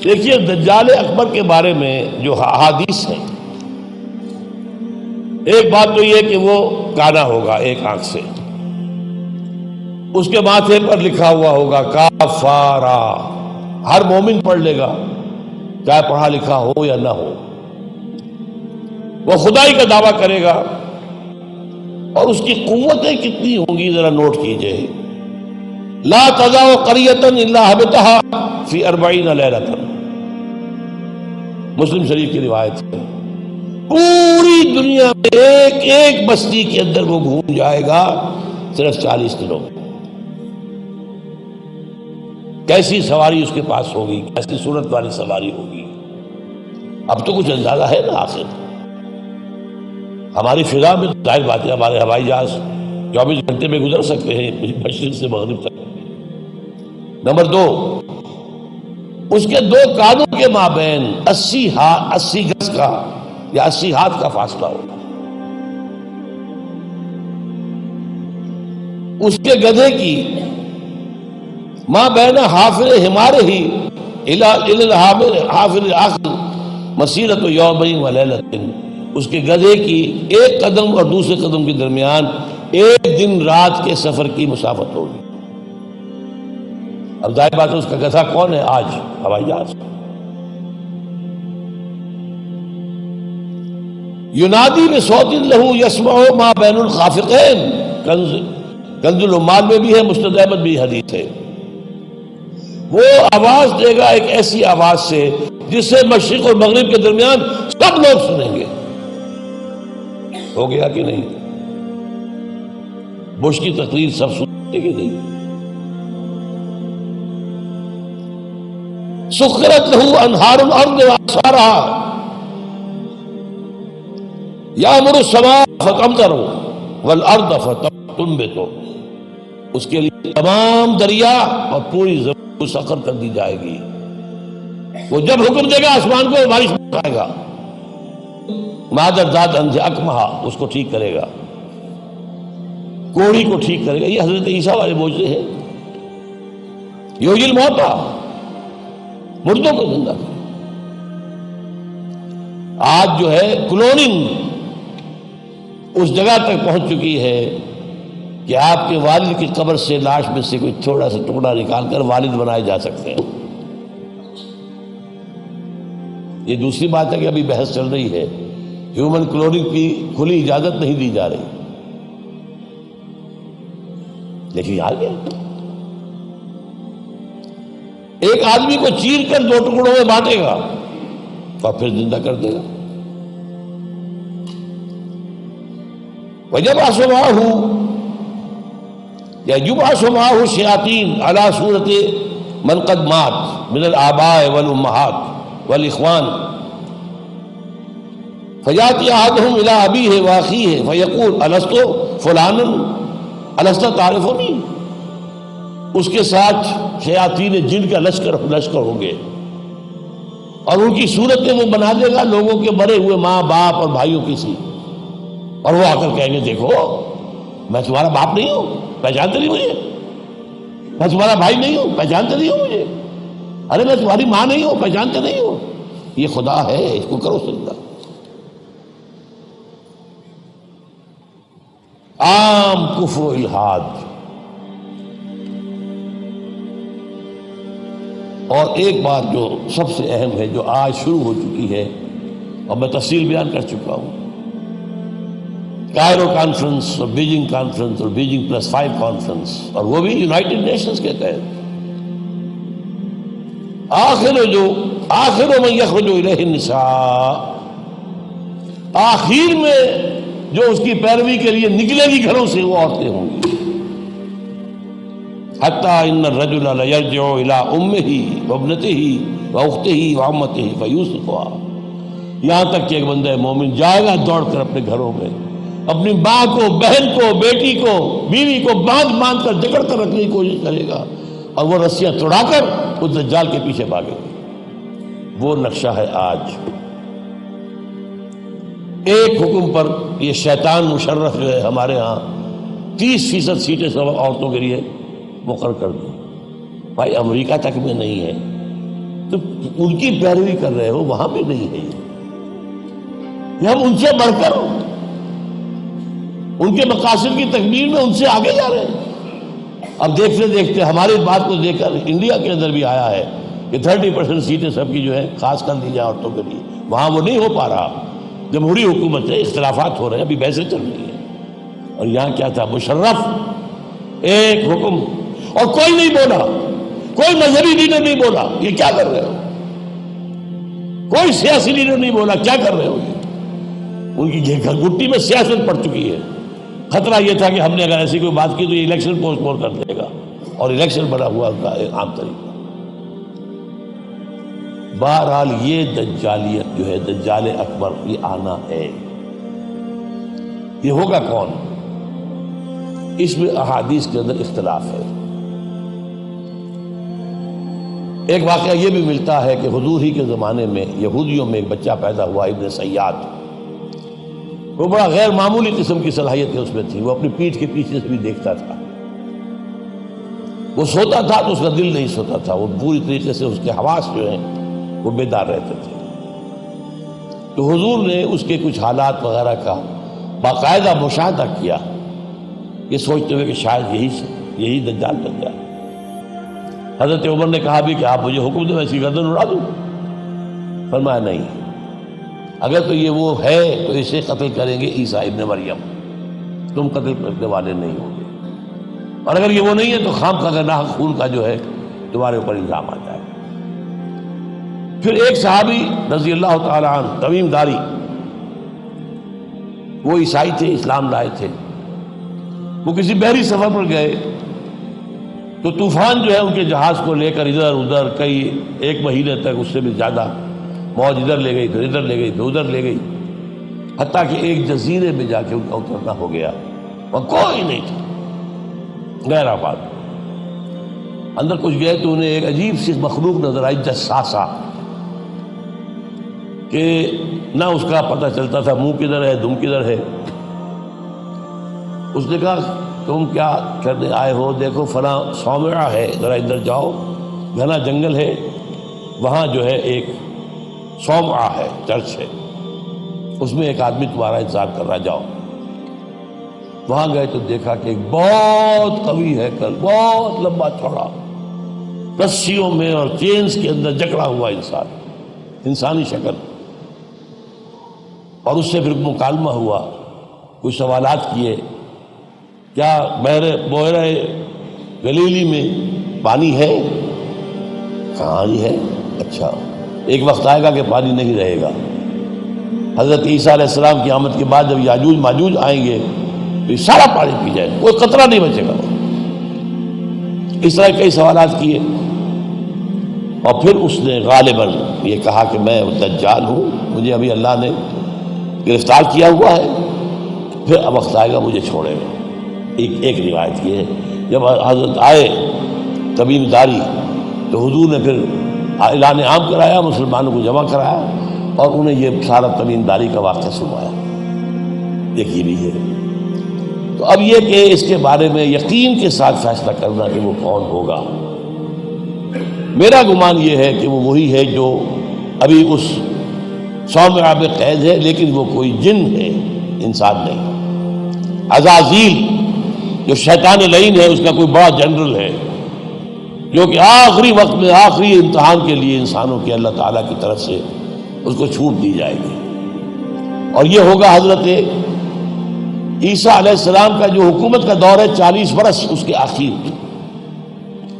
دیکھیے دجال اکبر کے بارے میں جو احادیث ہیں، ایک بات تو یہ کہ وہ کانا ہوگا ایک آنکھ سے، اس کے ماتھے پر لکھا ہوا ہوگا کافارا، ہر مومن پڑھ لے گا چاہے پڑھا لکھا ہو یا نہ ہو۔ وہ خدائی کا دعویٰ کرے گا، اور اس کی قوتیں کتنی ہوں گی ذرا نوٹ کیجئے۔ لا تضع قریۃ الا حبطها فی 40 لیلۃ، مسلم شریف کی روایت ہے۔ پوری دنیا میں ایک ایک بستی کے اندر وہ گھوم جائے گا صرف 40 دنوں میں۔ کیسی سواری اس کے پاس ہوگی، کیسی صورت والی سواری ہوگی، اب تو کچھ اندازہ ہے نا۔ آخر ہماری فضا میں ظاہر بات ہے ہمارے ہوائی جہاز 24 گھنٹے میں گزر سکتے ہیں مشرق سے مغرب تک۔ نمبر 2، اس کے 2 کانوں کے مابین 80 گز کا یا 80 ہاتھ کا فاصلہ ہوگا۔ اس کے گدھے کی ماں بین حافر ہمارے ہی حافر آخر مسیرت یومین و لیلۃ، اس کے گدھے کی ایک قدم اور دوسرے قدم کے درمیان ایک دن رات کے سفر کی مسافت ہوگی۔ اب ظاہر بات ہے اس کا گدھا کون ہے آج؟ ہوائی جہاز۔ ینادی بصوت لہ یسمع ما بین الخافقین، کنز العمال میں بھی ہے، مسند احمد بھی حدیث ہے۔ وہ آواز دے گا ایک ایسی آواز سے جس سے مشرق اور مغرب کے درمیان سب لوگ سنیں گے۔ ہو گیا کہ نہیں؟ بش کی تقریر سب سنتے کہ نہیں؟ سخرت لہ انہار الارض واثارها یامر السماء فتمطر والارض فتنبت، اس کے لیے تمام دریا اور پوری زمین کو سخر کر دی جائے گی۔ وہ جب حکم دے گا آسمان کو بارش برسائے گا۔ مادر ذات انج اکمہا، اس کو ٹھیک کرے گا، کوڑی کو ٹھیک کرے گا۔ یہ حضرت عیسیٰ والے معجزے ہیں۔ یحیی الموتیٰ، مردوں کو زندہ کرے۔ آج جو ہے کلوننگ اس جگہ تک پہنچ چکی ہے کہ آپ کے والد کی قبر سے لاش میں سے کوئی تھوڑا سا ٹکڑا نکال کر والد بنائے جا سکتے ہیں۔ یہ دوسری بات ہے کہ ابھی بحث چل رہی ہے، ہیومن کلوننگ کی کھلی اجازت نہیں دی جا رہی، لیکن آ گیا۔ ایک آدمی کو چیر کر 2 ٹکڑوں میں بانٹے گا اور پھر زندہ کر دے گا۔ وَيَبْعَثُ مَعَهُ یا يُبْعَثُ مَعَهُ الشَّيَاطِينُ عَلَى صُورَةِ مَنْ قَدْ مَاتَ مِنَ الْآبَاءِ وَالْأُمَّهَاتِ وَالْإِخْوَانِ فَيَأْتِي أَحَدُهُمْ إِلَىٰ أَبِيهِ وَأَخِيهِ فَيَقُولُ أَلَسْتُ فُلَانٌ أَلَسْتَ تَعْرِفُنِي، اس کے ساتھ شیاطین جن کا لشکر ہوں گے، اور ان کی صورتیں وہ بنا دے گا لوگوں کے مرے ہوئے ماں باپ اور بھائیوں کی سی، اور وہ آ کر کہیں گے دیکھو میں تمہارا باپ نہیں ہوں، پہچانتے نہیں مجھے؟ میں تمہارا بھائی نہیں ہوں، پہچانتے نہیں ہو مجھے؟ ارے میں تمہاری ماں نہیں ہوں، پہچانتے نہیں ہو؟ یہ خدا ہے، اس کو کرو سجدہ۔ عام کفر و الحاد۔ اور ایک بات جو سب سے اہم ہے جو آج شروع ہو چکی ہے اور میں تفصیل بیان کر چکا ہوں، کائرو کانفرنس اور بیجنگ کانفرنس اور بیجنگ +5 کانفرنس، اور وہ بھی یونائٹڈ نیشنز کے تحت، آخر من یخرج الیہ النساء، آخر میں جو اس کی پیروی کے لیے نکلے گی گھروں سے وہ عورتیں ہوں گی۔ حتی ان الرجل لیرجع الی امہ وابنتہ واختہ وعمتہ فیوثقها، یہاں تک کہ ایک بندہ مومن جائے گا دوڑ کر اپنے گھروں میں، اپنی ماں کو، بہن کو، بیٹی کو، بیوی کو باندھ کر جکڑ کر رکھنے کی کوشش کرے گا، اور وہ رسیاں توڑا کر اس دجال کے پیچھے بھاگے گا۔ وہ نقشہ ہے آج۔ ایک حکم پر یہ شیطان مشرف جو ہے ہمارے ہاں 30% سیٹیں سب عورتوں کے لیے مقرر کر دی۔ بھائی امریکہ تک میں نہیں ہے، تو ان کی پیروی کر رہے ہو، وہاں بھی نہیں ہے یہ ہم ان سے بڑھ کر ان کے مقاصد کی تکمیل میں ان سے آگے جا رہے ہیں۔ اب دیکھتے دیکھتے ہماری بات کو دیکھ کر انڈیا کے اندر بھی آیا ہے کہ 30% سیٹیں سب کی جو ہے خاص کر دی جائیں عورتوں کے لیے، وہاں وہ نہیں ہو پا رہا، جمہوری حکومت ہے، اختلافات ہو رہے ہیں، ابھی بحثیں چل رہی ہیں۔ اور یہاں کیا تھا، مشرف ایک حکم، اور کوئی نہیں بولا، کوئی مذہبی لیڈر نہیں بولا یہ کیا کر رہے ہو، کوئی سیاسی لیڈر نہیں بولا کیا کر رہے ہو یہ۔ ان کی گھٹی میں سیاست پڑ چکی ہے۔ خطرہ یہ تھا کہ ہم نے اگر ایسی کوئی بات کی تو یہ الیکشن پوسٹ پون کر دے گا، اور الیکشن بنا ہوا ان کا ایک عام طریقہ۔ بہرحال یہ دجالیت جو ہے، دجال اکبر، یہ آنا ہے۔ یہ ہوگا کون؟ اس میں احادیث کے اندر اختلاف ہے۔ ایک واقعہ یہ بھی ملتا ہے کہ حضور ہی کے زمانے میں یہودیوں میں ایک بچہ پیدا ہوا، ابن سیاد۔ وہ بڑا غیر معمولی قسم کی صلاحیتیں اس میں تھی، وہ اپنی پیٹھ کے پیچھے سے بھی دیکھتا تھا، وہ سوتا تھا تو اس کا دل نہیں سوتا تھا، وہ پوری طریقے سے اس کے حواس جو ہیں وہ بیدار رہتے تھے۔ تو حضور نے اس کے کچھ حالات وغیرہ کا باقاعدہ مشاہدہ کیا، یہ سوچتے ہوئے کہ شاید یہی دجال بن جائے۔ حضرت عمر نے کہا بھی کہ آپ مجھے حکم دیں، ایسی گردن اڑا دوں؟ فرمایا نہیں، اگر تو یہ وہ ہے تو اسے قتل کریں گے عیسیٰ ابن مریم، تم قتل کرنے والے نہیں ہوں گے، اور اگر یہ وہ نہیں ہے تو خام کا گناہ خون کا جو ہے تمہارے اوپر الزام آتا ہے۔ پھر ایک صحابی رضی اللہ تعالی عنہ، تمیم داری، وہ عیسائی تھے، اسلام لائے تھے، وہ کسی بحری سفر پر گئے تو طوفان جو ہے ان کے جہاز کو لے کر ادھر ادھر ایک مہینے تک، اس سے بھی زیادہ، موج ادھر لے گئی پھر ادھر لے گئی پھر ادھر لے گئی، حتیٰ کہ ایک جزیرے میں جا کے ان کا اترنا ہو گیا، وہاں کوئی نہیں تھا، غیر آباد۔ اندر کچھ گئے تو انہیں ایک عجیب سی مخلوق نظر آئی، جساسا، کہ نہ اس کا پتہ چلتا تھا منہ کدھر ہے دم کدھر ہے۔ اس نے کہا تم کیا کرنے آئے ہو؟ دیکھو فلاں صومعہ ہے، ذرا ادھر جاؤ، گھنا جنگل ہے، وہاں جو ہے ایک صومعہ ہے، چرچ ہے، اس میں ایک آدمی تمہارا انتظار کر رہا، جاؤ۔ وہاں گئے تو دیکھا کہ ایک بہت قوی ہے، بہت لمبا چوڑا، رسیوں میں اور چینز کے اندر جکڑا ہوا انسان، انسانی شکل۔ اور اس سے پھر مکالمہ ہوا، کچھ سوالات کیے، کیا بحیرہ گلیلی میں پانی ہے؟ کہاں ہی ہے؟ اچھا، ایک وقت آئے گا کہ پانی نہیں رہے گا، حضرت عیسیٰ علیہ السلام کی آمد کے بعد جب یاجوج ماجوج آئیں گے تو یہ سارا پانی پی جائے، کوئی قطرہ نہیں بچے گا۔ اس طرح کئی سوالات کیے، اور پھر اس نے غالباً یہ کہا کہ میں دجال ہوں، مجھے ابھی اللہ نے گرفتار کیا ہوا ہے، پھر اب وقت آئے گا مجھے چھوڑے گا۔ ایک روایت یہ ہے، جب حضرت آئے تمیم داری تو حضور نے پھر اعلان عام کرایا، مسلمانوں کو جمع کرایا، اور انہیں یہ سارا تمیم داری کا واقعہ سنوایا۔ ایک یہ بھی ہے۔ تو اب یہ کہ اس کے بارے میں یقین کے ساتھ فیصلہ کرنا کہ وہ کون ہوگا، میرا گمان یہ ہے کہ وہ وہی ہے جو ابھی اس صومعہ میں قید ہے، لیکن وہ کوئی جن ہے، انسان نہیں۔ عزازیل جو شیطان لعین ہے، اس کا کوئی بڑا جنرل ہے، جو کہ آخری وقت میں آخری امتحان کے لیے انسانوں کے اللہ تعالیٰ کی طرف سے اس کو چھوٹ دی جائے گی، اور یہ ہوگا حضرت عیسیٰ علیہ السلام کا جو حکومت کا دور ہے 40 برس اس کے آخر،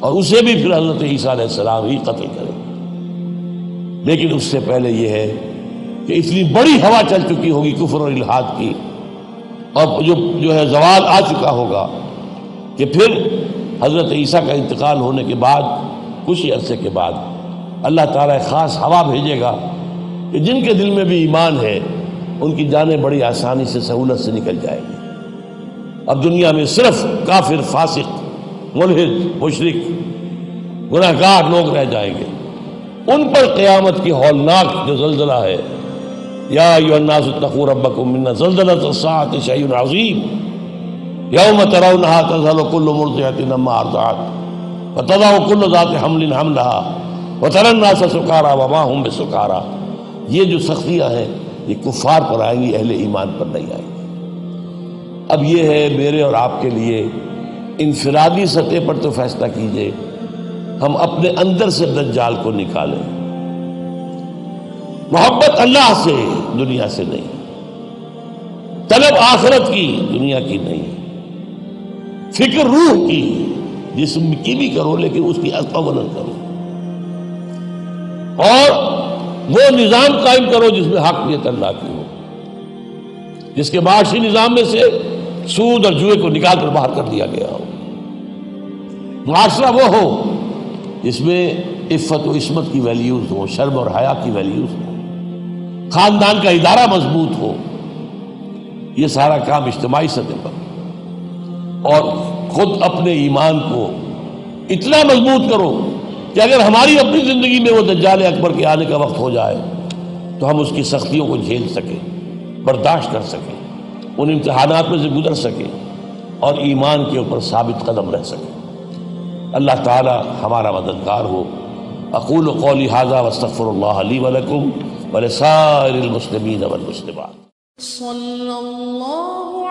اور اسے بھی پھر حضرت عیسیٰ علیہ السلام ہی قتل کرے۔ لیکن اس سے پہلے یہ ہے کہ اتنی بڑی ہوا چل چکی ہوگی کفر اور الحاد کی، اور جو ہے زوال آ چکا ہوگا، کہ پھر حضرت عیسیٰ کا انتقال ہونے کے بعد کچھ ہی عرصے کے بعد اللہ تعالیٰ ایک خاص ہوا بھیجے گا کہ جن کے دل میں بھی ایمان ہے ان کی جانیں بڑی آسانی سے، سہولت سے نکل جائے گی۔ اب دنیا میں صرف کافر، فاسق، ملحد، مشرک، گناہگار لوگ رہ جائیں گے، ان پر قیامت کی ہولناک جو زلزلہ ہے، یا ایھا الناس اتقوا ربکم ان زلزلۃ الساعۃ شیء عظیم یوم ترونها تذهل كل مرضعۃ عما ارضعت وتضع كل ذات حمل حملها وَتَرَى النَّاسَ سُكَارَىٰ وَمَا هُم بِسُكَارَىٰ، یہ جو سختیاں ہیں یہ کفار پر آئیں گی، اہل ایمان پر نہیں آئیں گی۔ اب یہ ہے میرے اور آپ کے لیے انفرادی سطح پر تو فیصلہ کیجئے، ہم اپنے اندر سے دجال کو نکالیں، محبت اللہ سے دنیا سے نہیں، طلب آخرت کی دنیا کی نہیں، فکر روح کی جسم کی بھی کرو لیکن اس کی عمل کرو، اور وہ نظام قائم کرو جس میں حقیقت اللہ کی ہو، جس کے معاشی نظام میں سے سود اور جوئے کو نکال کر باہر کر دیا گیا ہو، معاشرہ وہ ہو جس میں عفت و عصمت کی ویلیوز ہو، شرم اور حیا کی ویلیوز ہو، خاندان کا ادارہ مضبوط ہو۔ یہ سارا کام اجتماعی سطح پر، اور خود اپنے ایمان کو اتنا مضبوط کرو کہ اگر ہماری اپنی زندگی میں وہ دجال اکبر کے آنے کا وقت ہو جائے تو ہم اس کی سختیوں کو جھیل سکیں، برداشت کر سکیں، ان امتحانات میں سے گزر سکیں اور ایمان کے اوپر ثابت قدم رہ سکیں۔ اللہ تعالی ہمارا مددگار ہو۔ اقول قولی ھذا واستغفر اللہ لی ولکم ولسائر المسلمین والمسلمات۔ صلی اللہ